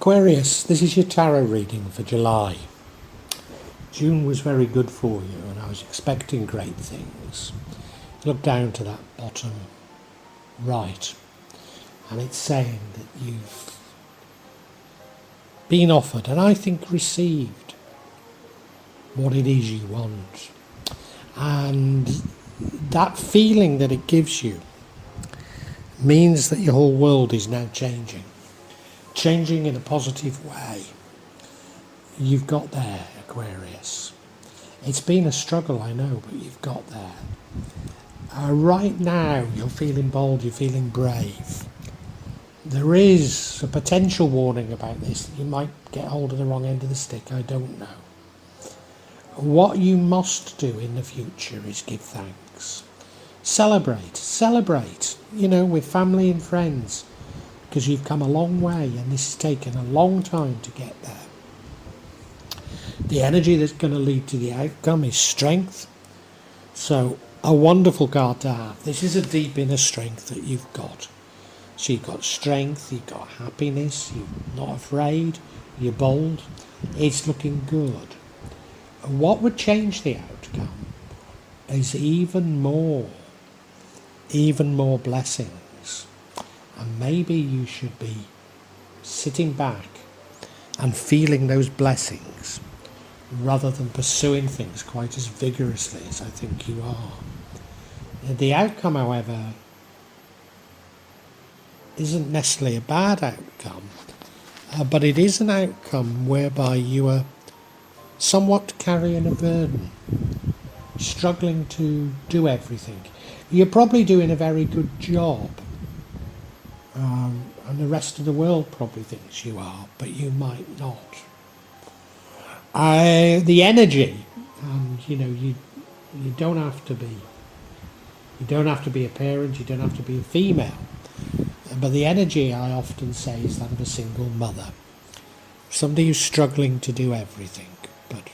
Aquarius, this is your tarot reading for July. June was very good for you and I was expecting great things. Look down to that bottom right and it's saying that you've been offered and I think received what it is you want. And that feeling that it gives you means that your whole world is now changing in a positive way. You've got there, Aquarius. It's been a struggle, I know, but you've got there. Right now, you're feeling bold, you're feeling brave. There is a potential warning about this. You might get hold of the wrong end of the stick, I don't know. What you must do in the future is give thanks. Celebrate, with family and friends, because you've come a long way and this has taken a long time to get there. The energy that's going to lead to the outcome is strength. So a wonderful card to have. This is a deep inner strength that you've got. So you've got strength, you've got happiness, you're not afraid, you're bold. It's looking good. And what would change the outcome is even more blessings. And maybe you should be sitting back and feeling those blessings rather than pursuing things quite as vigorously as I think you are. The outcome, however, isn't necessarily a bad outcome, but it is an outcome whereby you are somewhat carrying a burden, struggling to do everything. You're probably doing a very good job, and the rest of the world probably thinks you are, but you might not. The energy, and you don't have to be. You don't have to be a parent. You don't have to be a female. But the energy, I often say, is that of a single mother, somebody who's struggling to do everything, but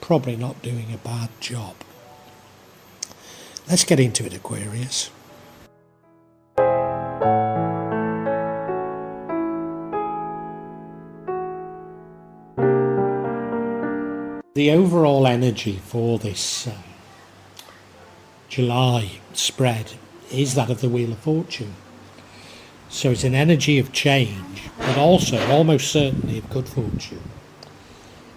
probably not doing a bad job. Let's get into it, Aquarius. The overall energy for this July spread is that of the Wheel of Fortune. So it's an energy of change, but also almost certainly of good fortune.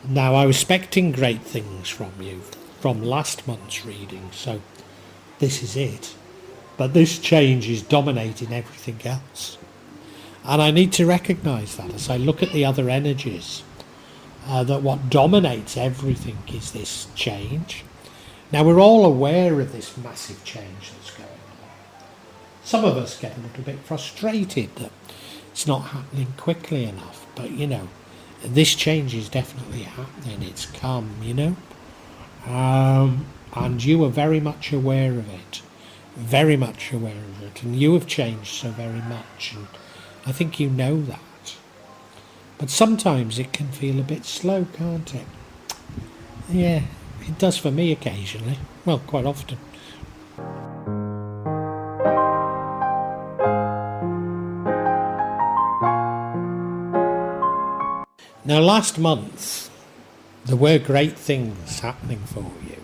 Now, I was expecting great things from you from last month's reading, so this is it. But this change is dominating everything else. And I need to recognise that as I look at the other energies. That what dominates everything is this change. Now, we're all aware of this massive change that's going on. Some of us get a little bit frustrated that it's not happening quickly enough, but this change is definitely happening. It's come, and you are very much aware of it, and you have changed so very much, and I think you know that. But sometimes it can feel a bit slow, can't it? Yeah, it does for me occasionally. Well, quite often. Now, last month, there were great things happening for you.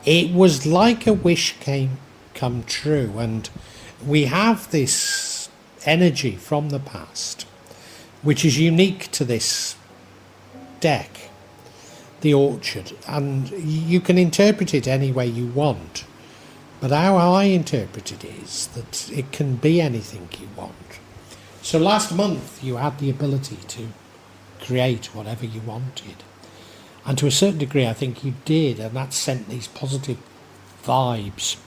It was like a wish come true, and we have this energy from the past, which is unique to this deck, the Orchard, and you can interpret it any way you want, but how I interpret it is that it can be anything you want. So last month you had the ability to create whatever you wanted, and to a certain degree I think you did, and that sent these positive vibes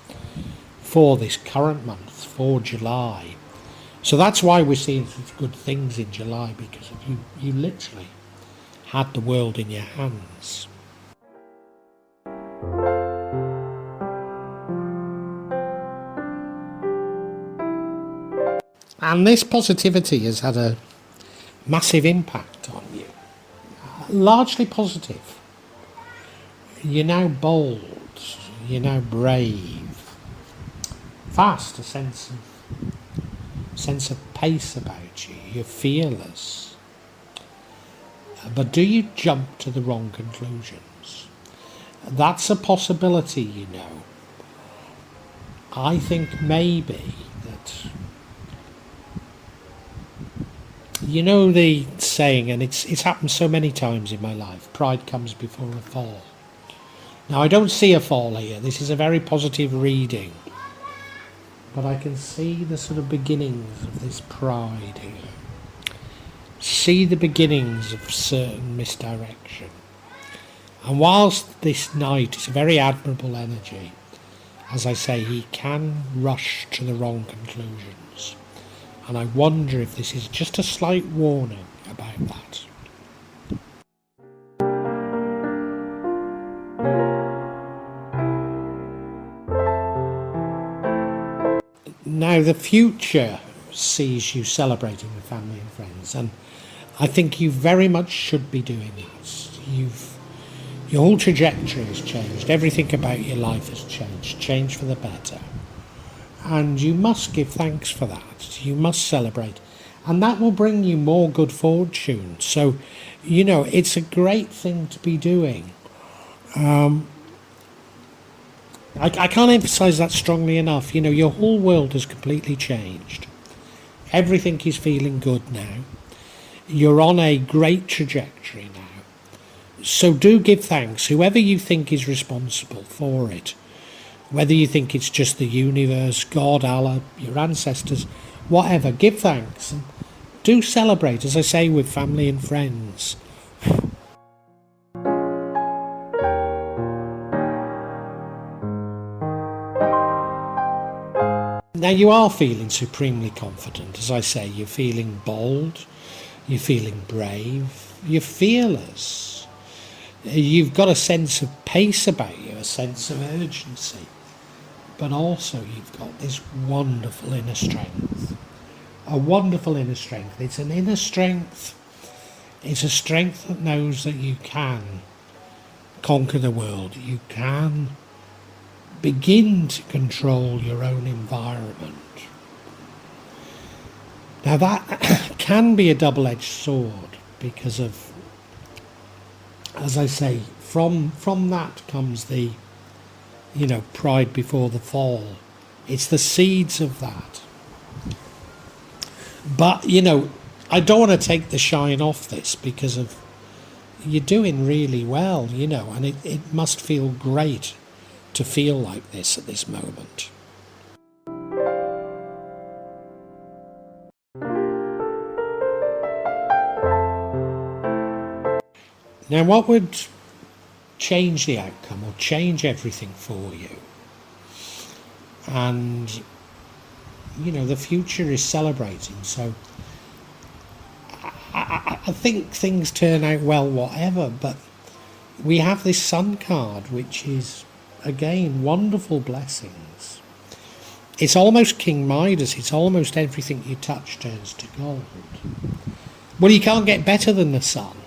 for this current month, for July. So that's why we're seeing such good things in July, because you literally had the world in your hands. And this positivity has had a massive impact on you. Largely positive. You're now bold, you're now brave, sense of pace about you, you're fearless. But do you jump to the wrong conclusions? That's a possibility, you know. I think maybe that, you know the saying, and it's happened so many times in my life, pride comes before a fall. Now I don't see a fall here, this is a very positive reading, but I can see the sort of beginnings of this pride here. See the beginnings of certain misdirection. And whilst this knight is a very admirable energy, as I say, he can rush to the wrong conclusions. And I wonder if this is just a slight warning about that. Now the future sees you celebrating with family and friends, and I think you very much should be doing that. Your whole trajectory has changed, everything about your life has changed for the better. And you must give thanks for that, you must celebrate, and that will bring you more good fortune. So, you know, it's a great thing to be doing. I can't emphasize that strongly enough. You know, your whole world has completely changed. Everything is feeling good now. You're on a great trajectory now. So do give thanks, whoever you think is responsible for it. Whether you think it's just the universe, God, Allah, your ancestors, whatever, give thanks. And do celebrate, as I say, with family and friends. Now you are feeling supremely confident, as I say, you're feeling bold, you're feeling brave, you're fearless. You've got a sense of pace about you, a sense of urgency, but also you've got this wonderful inner strength. A wonderful inner strength. It's an inner strength. It's a strength that knows that you can conquer the world. You can begin to control your own environment. Now that can be a double-edged sword because of, as I say, from that comes the, you know, pride before the fall. It's the seeds of that. But, you know, I don't want to take the shine off this because of, you're doing really well, you know, and it must feel great to feel like this at this moment. Now, what would change the outcome or change everything for you? And, you know, the future is celebrating, so I think things turn out well, whatever, but we have this Sun card, which is, again, wonderful blessings. It's almost King Midas, it's almost everything you touch turns to gold. Well, you can't get better than the Sun.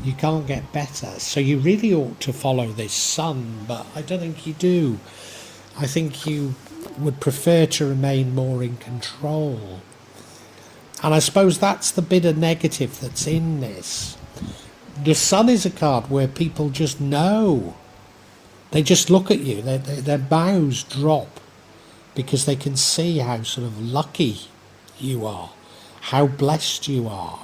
You can't get better, so you really ought to follow this Sun, but I don't think you do. I think you would prefer to remain more in control. And I suppose that's the bit of negative that's in this. The Sun is a card where people just know. They just look at you, their bows drop because they can see how sort of lucky you are, how blessed you are.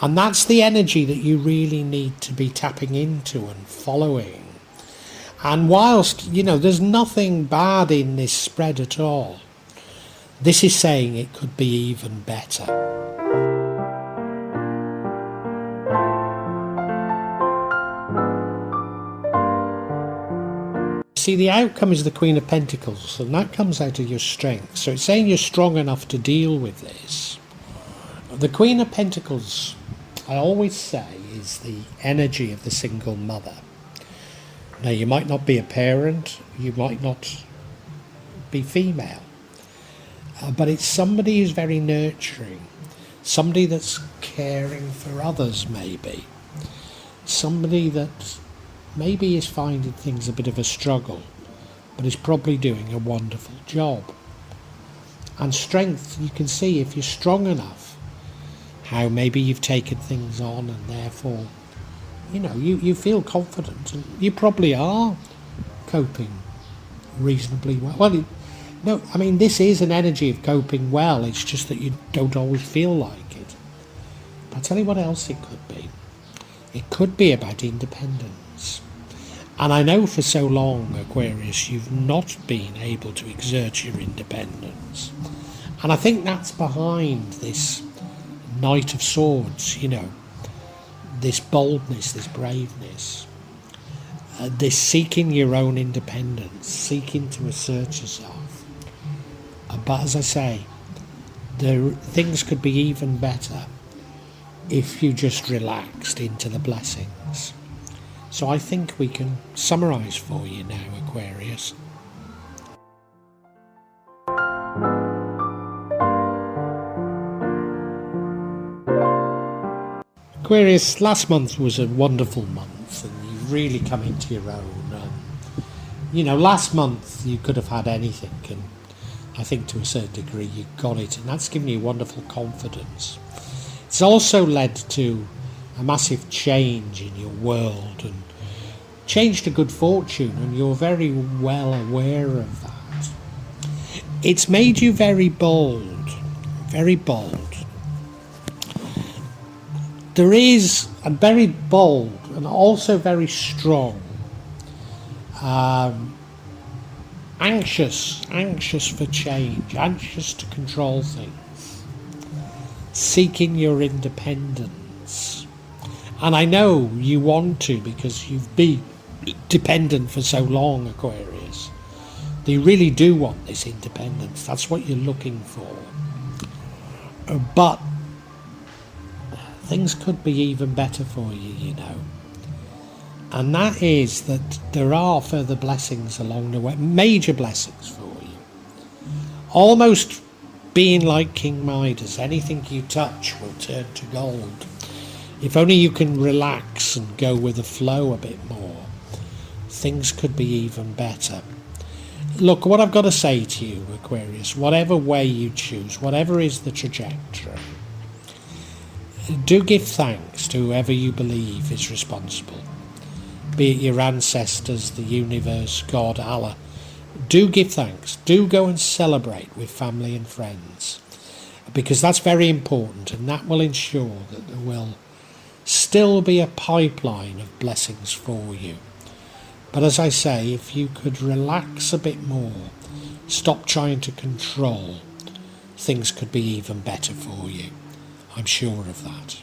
And that's the energy that you really need to be tapping into and following. And whilst, you know, there's nothing bad in this spread at all, this is saying it could be even better. See, the outcome is the Queen of Pentacles, and that comes out of your strength. So it's saying you're strong enough to deal with this. The Queen of Pentacles, I always say, is the energy of the single mother. Now, you might not be a parent, you might not be female, but it's somebody who's very nurturing, somebody that's caring for others maybe, somebody that maybe is finding things a bit of a struggle, but is probably doing a wonderful job. And strength, you can see if you're strong enough, how maybe you've taken things on and therefore, you feel confident, and you probably are coping reasonably well. Well, no, I mean, this is an energy of coping well, it's just that you don't always feel like it. But I'll tell you what else it could be. It could be about independence. And I know for so long, Aquarius, you've not been able to exert your independence. And I think that's behind this Knight of Swords, this boldness, this braveness, this seeking your own independence, seeking to assert yourself. But as I say, things could be even better if you just relaxed into the blessings. So I think we can summarise for you now, Aquarius. Aquarius, last month was a wonderful month and you've really come into your own. Last month you could have had anything, and I think to a certain degree you got it, and that's given you wonderful confidence. It's also led to a massive change in your world and change to good fortune, and you're very well aware of that. It's made you very bold, very bold. There is a very bold and also very strong, anxious for change, anxious to control things, seeking your independence. And I know you want to, because you've been dependent for so long, Aquarius. You really do want this independence. That's what you're looking for. But things could be even better for you, And that is that there are further blessings along the way, major blessings for you. Almost being like King Midas, anything you touch will turn to gold. If only you can relax and go with the flow a bit more, things could be even better. Look, what I've got to say to you, Aquarius, whatever way you choose, whatever is the trajectory, do give thanks to whoever you believe is responsible, be it your ancestors, the universe, God, Allah. Do give thanks. Do go and celebrate with family and friends, because that's very important, and that will ensure that there will still be a pipeline of blessings for you. But as I say, if you could relax a bit more, stop trying to control, things could be even better for you. I'm sure of that.